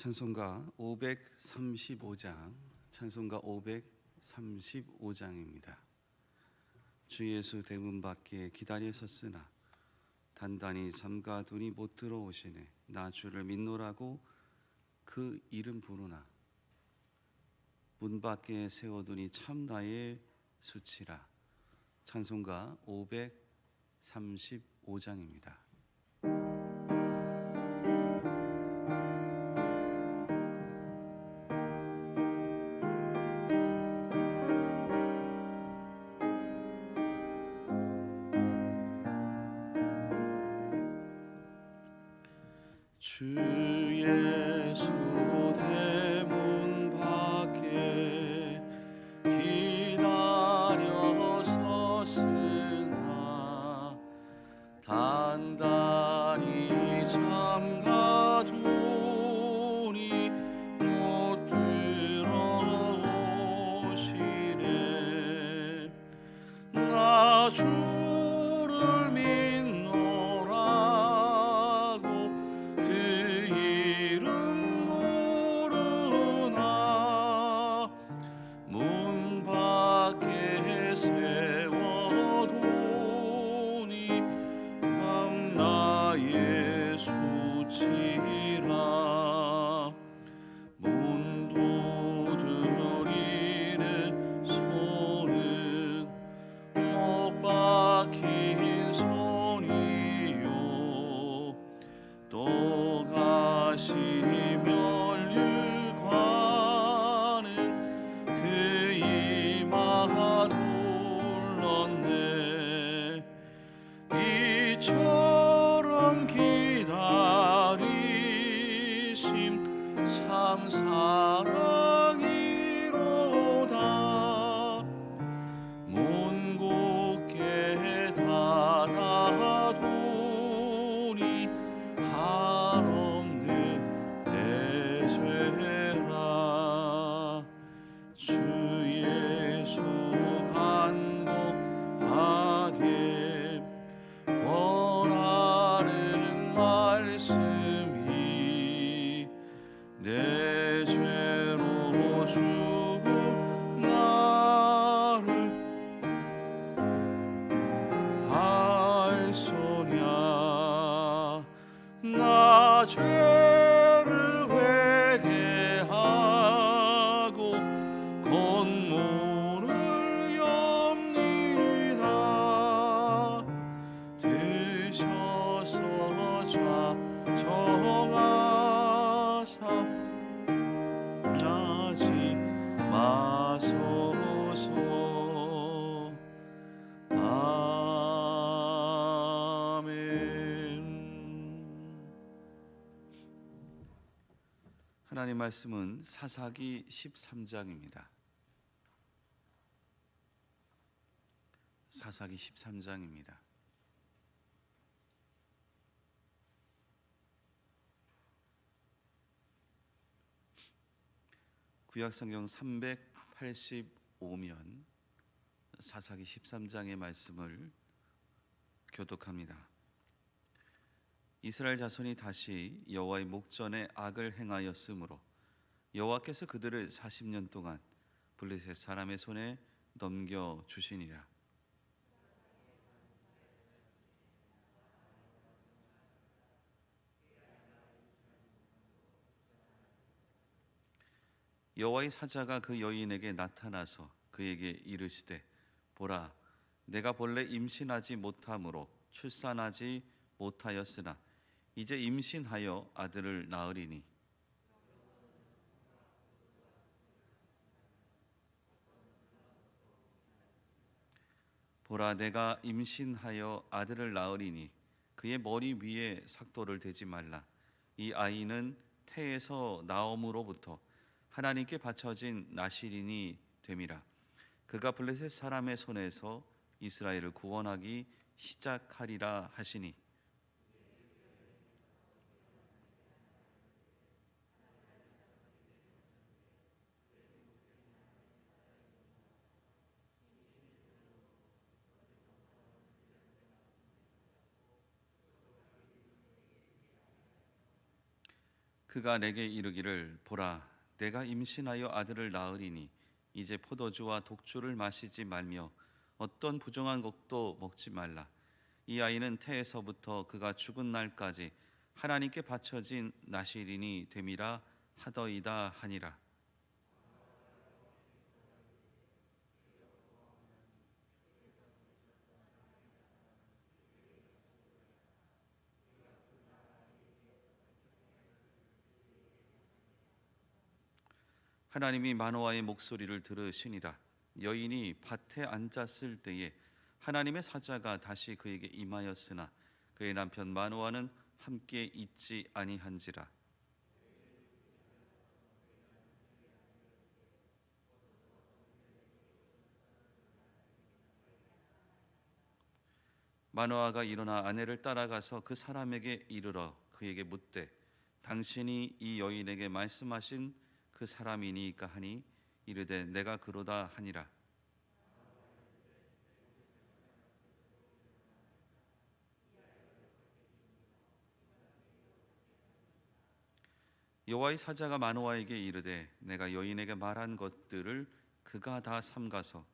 찬송가 535장입니다. 주 예수 대문 밖에 기다려 섰으나 단단히 잠가두니 못 들어오시네. 나 주를 믿노라고 그 이름 부르나 문 밖에 세워두니 참 나의 수치라. 찬송가 535장입니다. 주 예수 대문 밖에 기다려 섰으나 단단히 잠가두니 못 들어오시네. 나 주를 믿노라고 그 이름 부르나 문 밖에 세워두니 참 나의 수치라. 문 두드리는 손은 못 박힌 손이요 또 가시면 율과는 그 이마 둘렀네. 이처럼 기다리심 참 사랑이로다. 문 굳게 닫아두니 한없는 내 죄라. 주 예수 간곡하게 권하는 말씀이 내 죄로 죽은 나를 알소냐. 나 죄를 회개하고 건물을 엽니다. 드셔서 정하사 하지 마소서. 하나님 말씀은 사사기 13장입니다. 사사기 13장입니다. 구약성경 385면 사사기 13장의 말씀을 교독합니다. 이스라엘 자손이 다시 여호와의 목전에 악을 행하였으므로 여호와께서 그들을 40년 동안 블레셋 사람의 손에 넘겨 주시니라. 여호와의 사자가 그 여인에게 나타나서 그에게 이르시되 보라, 내가 본래 임신하지 못함으로 출산하지 못하였으나 이제 임신하여 아들을 낳으리니 보라, 내가 임신하여 아들을 낳으리니 그의 머리 위에 삭도를 대지 말라. 이 아이는 태에서 나옴으로부터 하나님께 바쳐진 나실인이 됨이라. 그가 블레셋 사람의 손에서 이스라엘을 구원하기 시작하리라 하시니 그가 내게 이르기를 보라 내가 임신하여 아들을 낳으리니 이제 포도주와 독주를 마시지 말며 어떤 부정한 것도 먹지 말라. 이 아이는 태에서부터 그가 죽은 날까지 하나님께 바쳐진 나실인이 됨이라 하더이다 하니라. 하나님이 마노아의 목소리를 들으시니라. 여인이 밭에 앉았을 때에 하나님의 사자가 다시 그에게 임하였으나 그의 남편 마노아는 함께 있지 아니한지라. 마노아가 일어나 아내를 따라가서 그 사람에게 이르러 그에게 묻되 당신이 이 여인에게 말씀하신 그 사람이니까 하니 이르되 내가 그러다 하니라. 여호와의 사자가 마노아에게 이르되 내가 여인에게 말한 것들을 그가 다 삼가서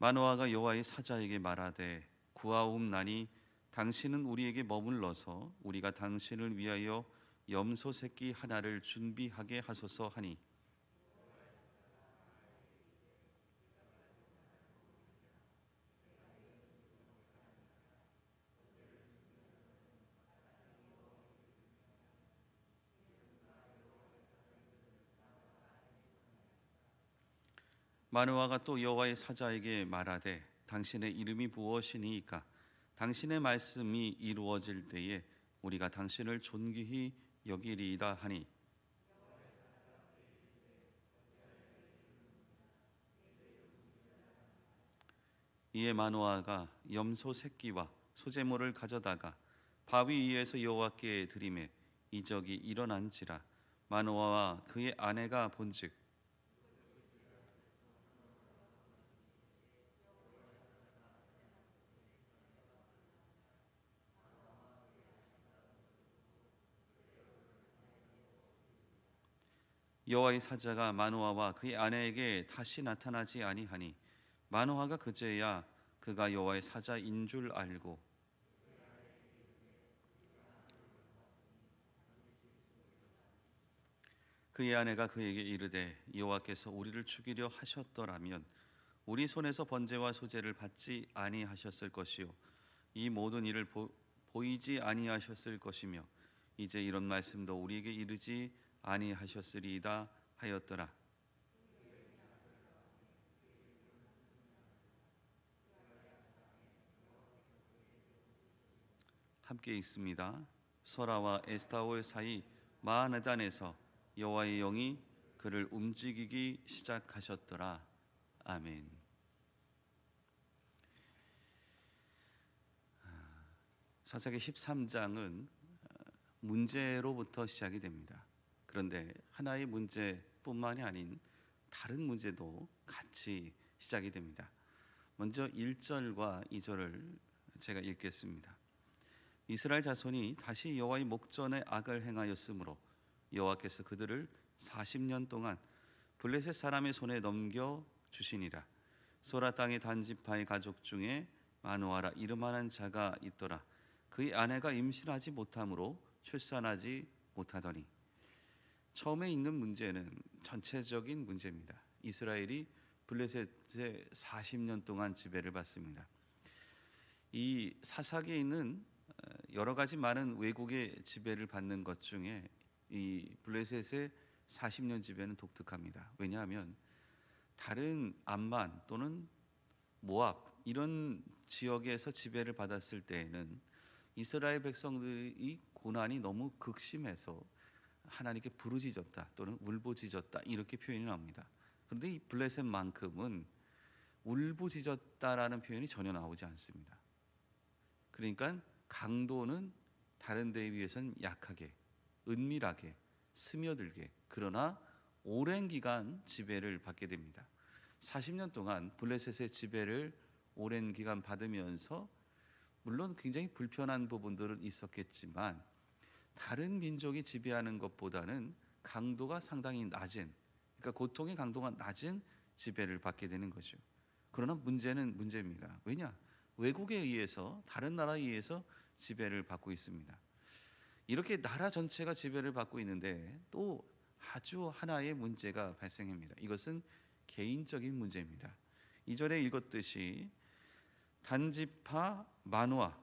마노아가 여호와의 사자에게 말하되 구하옵나니 당신은 우리에게 머물러서 우리가 당신을 위하여 염소 새끼 하나를 준비하게 하소서 하니 마노아가 또 여호와의 사자에게 말하되 당신의 이름이 무엇이니이까 당신의 말씀이 이루어질 때에 우리가 당신을 존귀히 여기리이다 하니 이에 마노아가 염소 새끼와 소제물을 가져다가 바위 위에서 여호와께 드리매 이적이 일어난지라. 마노아와 그의 아내가 본즉 여호와의 사자가 마노아와 그의 아내에게 다시 나타나지 아니하니 마노아가 그제야 그가 여호와의 사자인 줄 알고 그의 아내가 그에게 이르되 여호와께서 우리를 죽이려 하셨더라면 우리 손에서 번제와 소제를 받지 아니하셨을 것이요 이 모든 일을 보이지 아니하셨을 것이며 이제 이런 말씀도 우리에게 이르지 아니하셨으리이다 하였더라. 함께 있습니다. 소라와 에스타올 사이 마하네단에서 여호와의 영이 그를 움직이기 시작하셨더라. 아멘. 사사기 13장은 문제로부터 시작이 됩니다. 그런데 하나의 문제뿐만이 아닌 다른 문제도 같이 시작이 됩니다. 먼저 1절과 2절을 제가 읽겠습니다. 이스라엘 자손이 다시 여호와의 목전에 악을 행하였으므로 여호와께서 그들을 40년 동안 블레셋 사람의 손에 넘겨 주시니라. 소라 땅의 단지파의 가족 중에 마노아라 이름하는 자가 있더라. 그의 아내가 임신하지 못하므로 출산하지 못하더니 처음에 있는 문제는 전체적인 문제입니다. 이스라엘이 블레셋에 40년 동안 지배를 받습니다. 이 사사기에 있는 여러 가지 많은 외국의 지배를 받는 것 중에 이 블레셋의 40년 지배는 독특합니다. 왜냐하면 다른 암만 또는 모압 이런 지역에서 지배를 받았을 때에는 이스라엘 백성들이 고난이 너무 극심해서 하나님께 부르짖었다 또는 울부짖었다 이렇게 표현이 나옵니다. 그런데 이 블레셋만큼은 울부짖었다라는 표현이 전혀 나오지 않습니다. 그러니까 강도는 다른 데에 비해서는 약하게, 은밀하게, 스며들게, 그러나 오랜 기간 지배를 받게 됩니다. 40년 동안 블레셋의 지배를 오랜 기간 받으면서 물론 굉장히 불편한 부분들은 있었겠지만 다른 민족이 지배하는 것보다는 강도가 상당히 낮은, 그러니까 고통의 강도가 낮은 지배를 받게 되는 거죠. 그러나 문제는 문제입니다. 왜냐? 외국에 의해서, 다른 나라에 의해서 지배를 받고 있습니다. 이렇게 나라 전체가 지배를 받고 있는데 또 아주 하나의 문제가 발생합니다. 이것은 개인적인 문제입니다. 이전에 읽었듯이 단지파 마누아,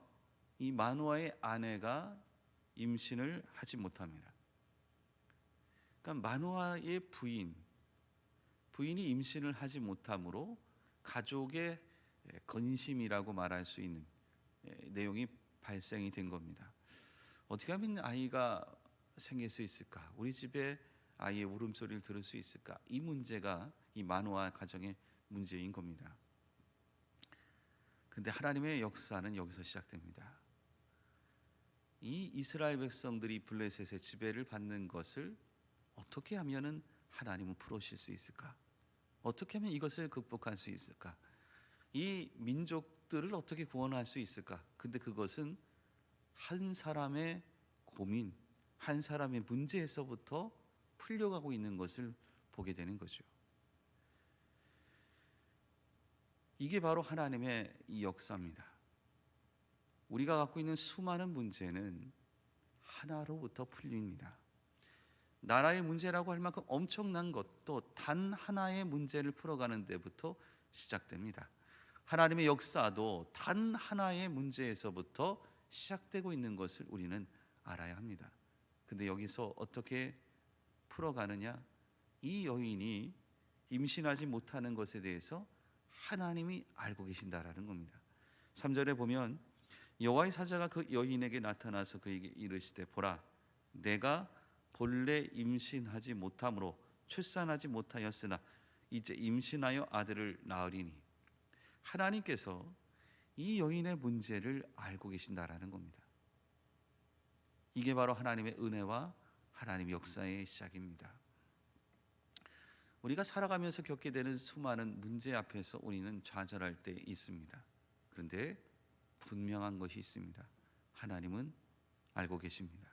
이 마누아의 아내가 임신을 하지 못합니다. 그러니까 마누아의 부인이 임신을 하지 못함으로 가족의 건심이라고 말할 수 있는 내용이 발생이 된 겁니다. 어떻게 하면 아이가 생길 수 있을까? 우리 집에 아이의 울음소리를 들을 수 있을까? 이 문제가 이 마누아 가정의 문제인 겁니다. 근데 하나님의 역사는 여기서 시작됩니다. 이 이스라엘 백성들이 블레셋의 지배를 받는 것을 어떻게 하면은 하나님은 풀어주실 수 있을까? 어떻게 하면 이것을 극복할 수 있을까? 이 민족들을 어떻게 구원할 수 있을까? 근데 그것은 한 사람의 고민, 한 사람의 문제에서부터 풀려가고 있는 것을 보게 되는 거죠. 이게 바로 하나님의 이 역사입니다. 우리가 갖고 있는 수많은 문제는 하나로부터 풀립니다. 나라의 문제라고 할 만큼 엄청난 것도 단 하나의 문제를 풀어가는 데부터 시작됩니다. 하나님의 역사도 단 하나의 문제에서부터 시작되고 있는 것을 우리는 알아야 합니다. 근데 여기서 어떻게 풀어가느냐? 이 여인이 임신하지 못하는 것에 대해서 하나님이 알고 계신다라는 겁니다. 3절에 보면 여호와의 사자가 그 여인에게 나타나서 그에게 이르시되 보라, 내가 본래 임신하지 못함으로 출산하지 못하였으나 이제 임신하여 아들을 낳으리니. 하나님께서 이 여인의 문제를 알고 계신다라는 겁니다. 이게 바로 하나님의 은혜와 하나님의 역사의 시작입니다. 우리가 살아가면서 겪게 되는 수많은 문제 앞에서 우리는 좌절할 때 있습니다. 그런데 분명한 것이 있습니다. 하나님은 알고 계십니다.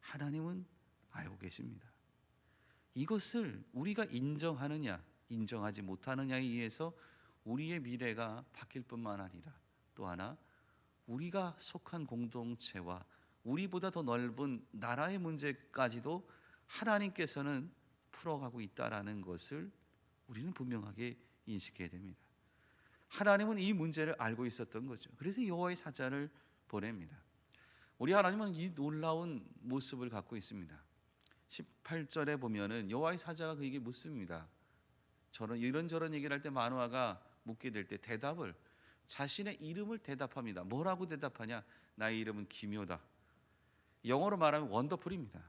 하나님은 알고 계십니다. 이것을 우리가 인정하느냐 인정하지 못하느냐에 의해서 우리의 미래가 바뀔 뿐만 아니라 또 하나 우리가 속한 공동체와 우리보다 더 넓은 나라의 문제까지도 하나님께서는 풀어가고 있다라는 것을 우리는 분명하게 인식해야 됩니다. 하나님은 이 문제를 알고 있었던 거죠. 그래서 여호와의 사자를 보냅니다. 우리 하나님은 이 놀라운 모습을 갖고 있습니다. 18절에 보면은 여호와의 사자가 그에게 묻습니다. 저는 이런저런 얘기를 할 때 마누아가 묻게 될 때 대답을 자신의 이름을 대답합니다. 뭐라고 대답하냐? 나의 이름은 기묘다. 영어로 말하면 원더풀입니다.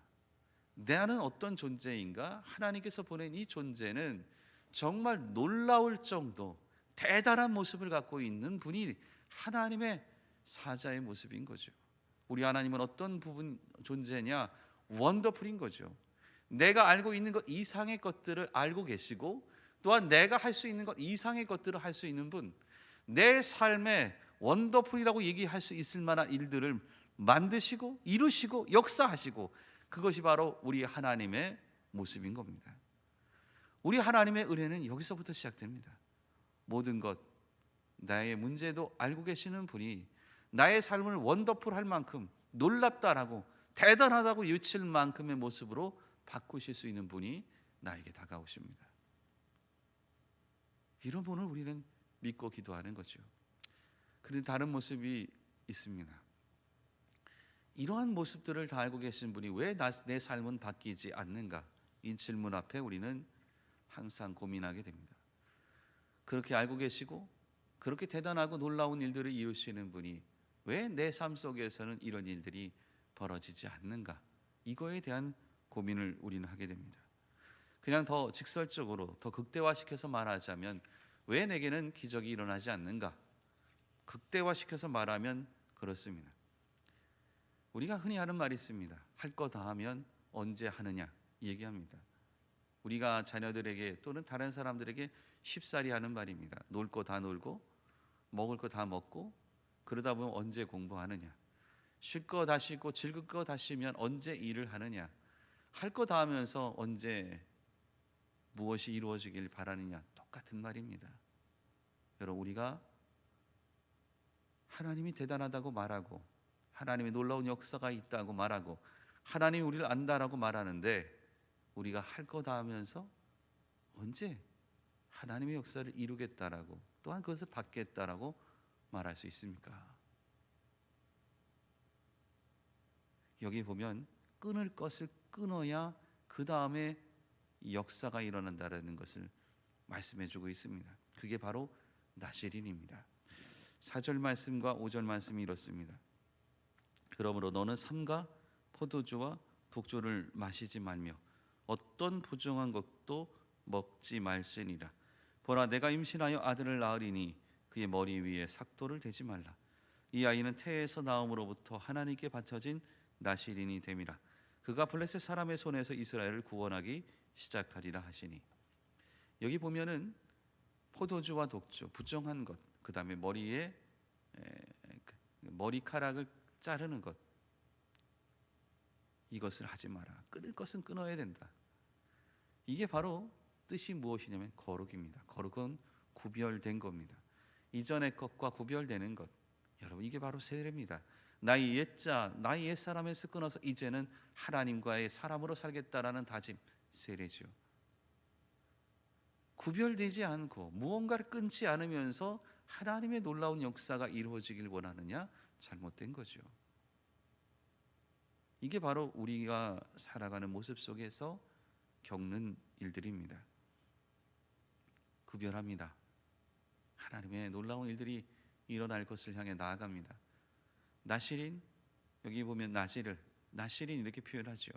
나는 어떤 존재인가? 하나님께서 보낸 이 존재는 정말 놀라울 정도 대단한 모습을 갖고 있는 분이 하나님의 사자의 모습인 거죠. 우리 하나님은 어떤 부분 존재냐? 원더풀인 거죠. 내가 알고 있는 것 이상의 것들을 알고 계시고 또한 내가 할 수 있는 것 이상의 것들을 할 수 있는 분, 내 삶에 원더풀이라고 얘기할 수 있을 만한 일들을 만드시고 이루시고 역사하시고, 그것이 바로 우리 하나님의 모습인 겁니다. 우리 하나님의 은혜는 여기서부터 시작됩니다. 모든 것, 나의 문제도 알고 계시는 분이 나의 삶을 원더풀할 만큼 놀랍다라고 대단하다고 외칠 만큼의 모습으로 바꾸실 수 있는 분이 나에게 다가오십니다. 이런 분을 우리는 믿고 기도하는 거죠. 그런데 다른 모습이 있습니다. 이러한 모습들을 다 알고 계신 분이 왜 내 삶은 바뀌지 않는가? 이 질문 앞에 우리는 항상 고민하게 됩니다. 그렇게 알고 계시고 그렇게 대단하고 놀라운 일들을 이루시는 분이 왜 내 삶 속에서는 이런 일들이 벌어지지 않는가? 이거에 대한 고민을 우리는 하게 됩니다. 그냥 더 직설적으로 더 극대화시켜서 말하자면 왜 내게는 기적이 일어나지 않는가? 극대화시켜서 말하면 그렇습니다. 우리가 흔히 하는 말이 있습니다. 할 거 다 하면 언제 하느냐 얘기합니다. 우리가 자녀들에게 또는 다른 사람들에게 쉽사리 하는 말입니다. 놀 거 다 놀고 먹을 거 다 먹고 그러다 보면 언제 공부하느냐, 쉴 거 다 쉬고 즐길 거 다 쉬면 언제 일을 하느냐, 할 거 다 하면서 언제 무엇이 이루어지길 바라느냐, 똑같은 말입니다. 여러분, 우리가 하나님이 대단하다고 말하고 하나님의 놀라운 역사가 있다고 말하고 하나님이 우리를 안다라고 말하는데 우리가 할 거 다 하면서 언제 하나님의 역사를 이루겠다라고 또한 그것을 받겠다라고 말할 수 있습니까? 여기 보면 끊을 것을 끊어야 그 다음에 역사가 일어난다라는 것을 말씀해 주고 있습니다. 그게 바로 나실인입니다. 4절 말씀과 5절 말씀이 이렇습니다. 그러므로 너는 삼가 포도주와 독주를 마시지 말며 어떤 부정한 것도 먹지 말지니라. 보라, 내가 임신하여 아들을 낳으리니 그의 머리 위에 삭도를 대지 말라. 이 아이는 태에서 나옴으로부터 하나님께 바쳐진 나실인이 됨이라. 그가 블레셋 사람의 손에서 이스라엘을 구원하기 시작하리라 하시니. 여기 보면은 포도주와 독주, 부정한 것, 그 다음에 머리에 머리카락을 자르는 것, 이것을 하지 마라. 끊을 것은 끊어야 된다. 이게 바로 뜻이 무엇이냐면 거룩입니다. 거룩은 구별된 겁니다. 이전의 것과 구별되는 것, 여러분 이게 바로 세례입니다. 나의 옛자, 나의 옛사람에서 끊어서 이제는 하나님과의 사람으로 살겠다라는 다짐, 세례죠. 구별되지 않고 무언가를 끊지 않으면서 하나님의 놀라운 역사가 이루어지길 원하느냐? 잘못된 거죠. 이게 바로 우리가 살아가는 모습 속에서 겪는 일들입니다. 구별합니다. 하나님의 놀라운 일들이 일어날 것을 향해 나아갑니다. 나실인, 여기 보면 나실인 이렇게 표현하죠.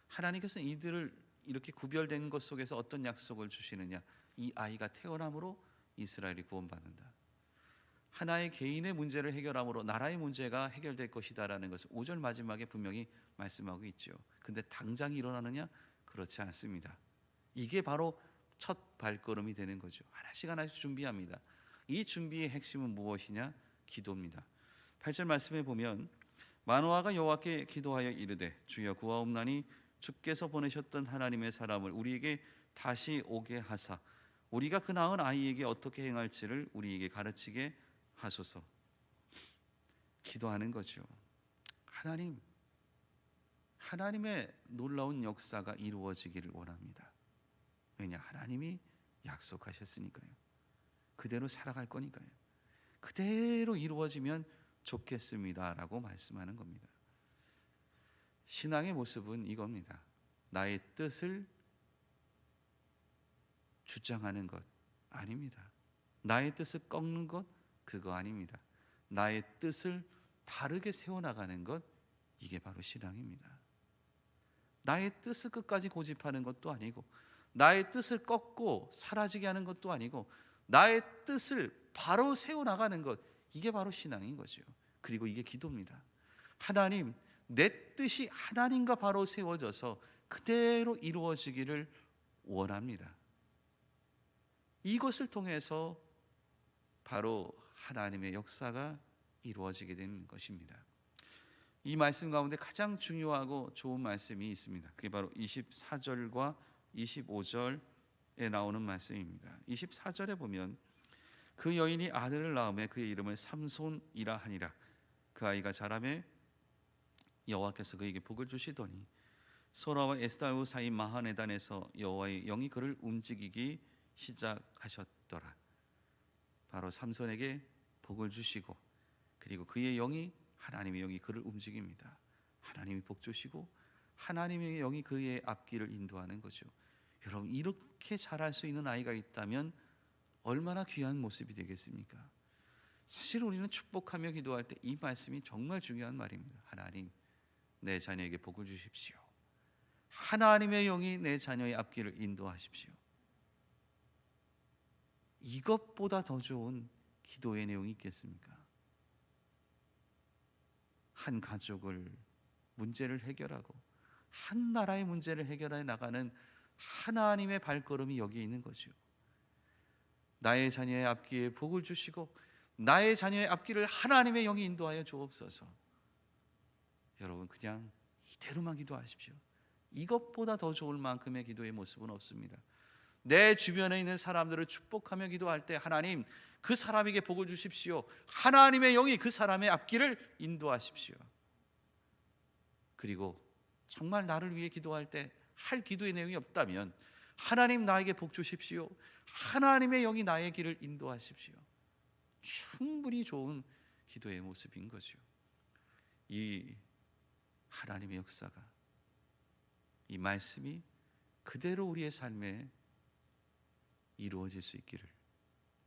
하나님께서는 이들을 이렇게 구별된 것 속에서 어떤 약속을 주시느냐? 이 아이가 태어남으로 이스라엘이 구원받는다. 하나의 개인의 문제를 해결함으로 나라의 문제가 해결될 것이다라는 것을 5절 마지막에 분명히 말씀하고 있죠. 근데 당장 일어나느냐? 그렇지 않습니다. 이게 바로 첫 발걸음이 되는 거죠. 하나씩 하나씩 준비합니다. 이 준비의 핵심은 무엇이냐? 기도입니다. 8절 말씀에 보면 마노아가 여호와께 기도하여 이르되 주여 구하옵나니 주께서 보내셨던 하나님의 사람을 우리에게 다시 오게 하사 우리가 그 낳은 아이에게 어떻게 행할지를 우리에게 가르치게 하소서. 기도하는 거죠. 하나님의 놀라운 역사가 이루어지기를 원합니다. 왜냐? 하나님이 약속하셨으니까요. 그대로 살아갈 거니까요. 그대로 이루어지면 좋겠습니다라고 말씀하는 겁니다. 신앙의 모습은 이겁니다. 나의 뜻을 주장하는 것 아닙니다. 나의 뜻을 꺾는 것 그거 아닙니다. 나의 뜻을 바르게 세워나가는 것, 이게 바로 신앙입니다. 나의 뜻을 끝까지 고집하는 것도 아니고 나의 뜻을 꺾고 사라지게 하는 것도 아니고 나의 뜻을 바로 세워나가는 것, 이게 바로 신앙인 거죠. 그리고 이게 기도입니다. 하나님, 내 뜻이 하나님과 바로 세워져서 그대로 이루어지기를 원합니다. 이것을 통해서 바로 하나님의 역사가 이루어지게 되는 것입니다. 이 말씀 가운데 가장 중요하고 좋은 말씀이 있습니다. 그게 바로 24절과 25절에 나오는 말씀입니다. 24절에 보면 그 여인이 아들을 낳음에 그의 이름을 삼손이라 하니라. 그 아이가 자라매 여호와께서 그에게 복을 주시더니 소라와 에스다오 사이 마하네단에서 여호와의 영이 그를 움직이기 시작하셨더라. 바로 삼손에게 복을 주시고 그리고 그의 영이, 하나님의 영이 그를 움직입니다. 하나님이 복 주시고 하나님의 영이 그의 앞길을 인도하는 거죠. 여러분, 이렇게 잘할 수 있는 아이가 있다면 얼마나 귀한 모습이 되겠습니까? 사실 우리는 축복하며 기도할 때 이 말씀이 정말 중요한 말입니다. 하나님, 내 자녀에게 복을 주십시오. 하나님의 영이 내 자녀의 앞길을 인도하십시오. 이것보다 더 좋은 기도의 내용이 있겠습니까? 한 가족을 문제를 해결하고 한 나라의 문제를 해결해 나가는 하나님의 발걸음이 여기에 있는 거죠. 나의 자녀의 앞길에 복을 주시고 나의 자녀의 앞길을 하나님의 영이 인도하여 주옵소서. 여러분 그냥 이대로만 기도하십시오. 이것보다 더 좋을 만큼의 기도의 모습은 없습니다. 내 주변에 있는 사람들을 축복하며 기도할 때 하나님 그 사람에게 복을 주십시오. 하나님의 영이 그 사람의 앞길을 인도하십시오. 그리고 정말 나를 위해 기도할 때 할 기도의 내용이 없다면 하나님 나에게 복 주십시오. 하나님의 영이 나의 길을 인도하십시오. 충분히 좋은 기도의 모습인 거죠. 이 하나님의 역사가, 이 말씀이 그대로 우리의 삶에 이루어질 수 있기를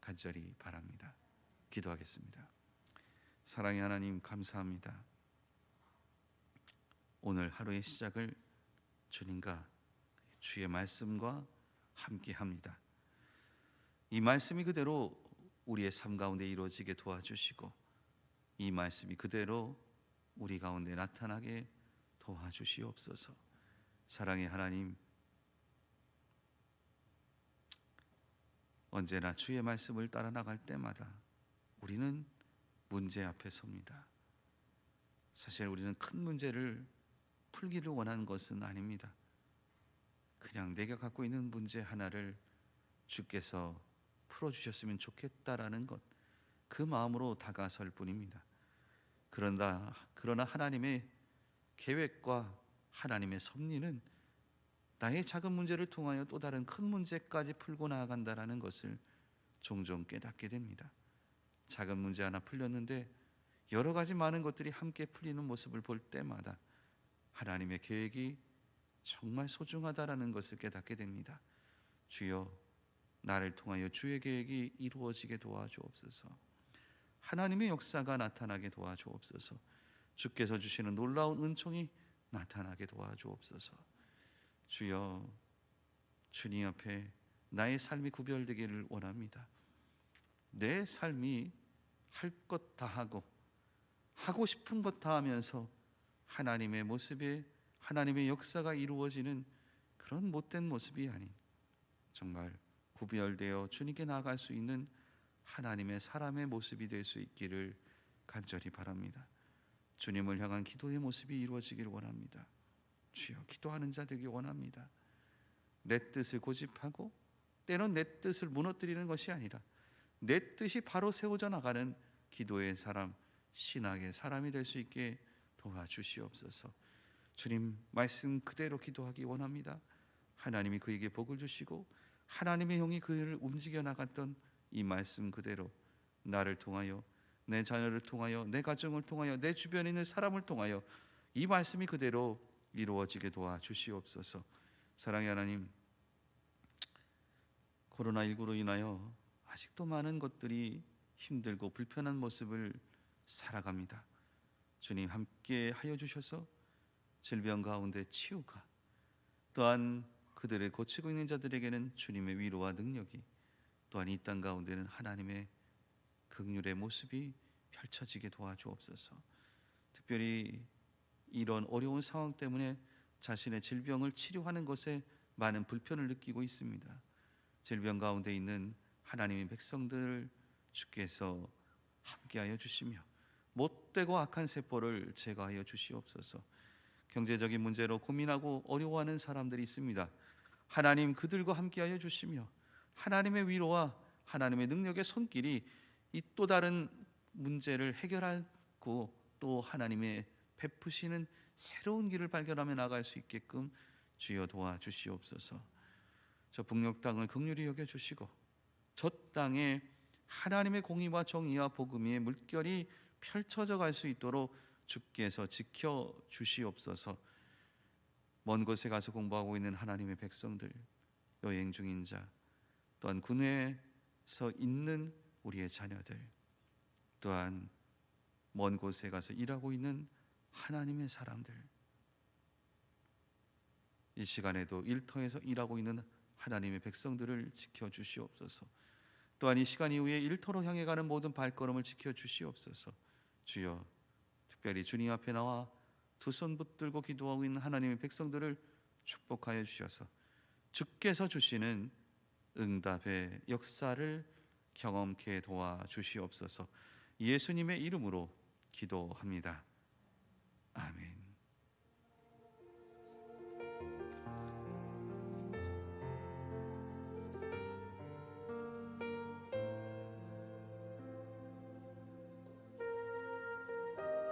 간절히 바랍니다. 기도하겠습니다. 사랑의 하나님 감사합니다. 오늘 하루의 시작을 주님과 주의 말씀과 함께 합니다. 이 말씀이 그대로 우리의 삶 가운데 이루어지게 도와주시고 이 말씀이 그대로 우리 가운데 나타나게 도와주시옵소서. 사랑의 하나님, 언제나 주의 말씀을 따라 나갈 때마다 우리는 문제 앞에 섭니다. 사실 우리는 큰 문제를 풀기를 원하는 것은 아닙니다. 그냥 내가 갖고 있는 문제 하나를 주께서 풀어주셨으면 좋겠다라는 것, 그 마음으로 다가설 뿐입니다. 그러나 하나님의 계획과 하나님의 섭리는 나의 작은 문제를 통하여 또 다른 큰 문제까지 풀고 나아간다라는 것을 종종 깨닫게 됩니다. 작은 문제 하나 풀렸는데 여러 가지 많은 것들이 함께 풀리는 모습을 볼 때마다 하나님의 계획이 정말 소중하다라는 것을 깨닫게 됩니다. 주여, 나를 통하여 주의 계획이 이루어지게 도와주옵소서. 하나님의 역사가 나타나게 도와주옵소서. 주께서 주시는 놀라운 은총이 나타나게 도와주옵소서. 주여, 주님 앞에 나의 삶이 구별되기를 원합니다. 내 삶이 할 것 다 하고 싶은 것 다 하면서 하나님의 모습에 하나님의 역사가 이루어지는 그런 못된 모습이 아닌 정말 구별되어 주님께 나아갈 수 있는 하나님의 사람의 모습이 될 수 있기를 간절히 바랍니다. 주님을 향한 기도의 모습이 이루어지기를 원합니다. 주여, 기도하는 자 되기 원합니다. 내 뜻을 고집하고 때론 내 뜻을 무너뜨리는 것이 아니라 내 뜻이 바로 세워져 나가는 기도의 사람, 신학의 사람이 될 수 있게 도와주시옵소서. 주님 말씀 그대로 기도하기 원합니다. 하나님이 그에게 복을 주시고 하나님의 영이 그를 움직여 나갔던 이 말씀 그대로 나를 통하여, 내 자녀를 통하여, 내 가정을 통하여, 내 주변에 있는 사람을 통하여 이 말씀이 그대로 이루어지게 도와주시옵소서. 사랑의 하나님, 코로나19로 인하여 아직도 많은 것들이 힘들고 불편한 모습을 살아갑니다. 주님 함께 하여 주셔서 질병 가운데 치유가, 또한 그들을 고치고 있는 자들에게는 주님의 위로와 능력이, 또한 이 땅 가운데는 하나님의 긍휼의 모습이 펼쳐지게 도와주옵소서. 특별히 이런 어려운 상황 때문에 자신의 질병을 치료하는 것에 많은 불편을 느끼고 있습니다. 질병 가운데 있는 하나님의 백성들을 주께서 함께하여 주시며 못되고 악한 세포를 제거하여 주시옵소서. 경제적인 문제로 고민하고 어려워하는 사람들이 있습니다. 하나님 그들과 함께하여 주시며 하나님의 위로와 하나님의 능력의 손길이 이 또 다른 문제를 해결하고 또 하나님의 베푸시는 새로운 길을 발견하며 나갈 수 있게끔 주여 도와주시옵소서. 저 북녘 땅을 긍휼히 여겨주시고 저 땅에 하나님의 공의와 정의와 복음의 물결이 펼쳐져 갈 수 있도록 주께서 지켜주시옵소서. 먼 곳에 가서 공부하고 있는 하나님의 백성들, 여행 중인 자, 또한 군에서 있는 우리의 자녀들, 또한 먼 곳에 가서 일하고 있는 하나님의 사람들, 이 시간에도 일터에서 일하고 있는 하나님의 백성들을 지켜주시옵소서. 또한 이 시간 이후에 일터로 향해 가는 모든 발걸음을 지켜주시옵소서. 주여, 특별히 주님 앞에 나와 두 손 붙들고 기도하고 있는 하나님의 백성들을 축복하여 주셔서 주께서 주시는 응답의 역사를 경험케 도와주시옵소서. 예수님의 이름으로 기도합니다. 아멘.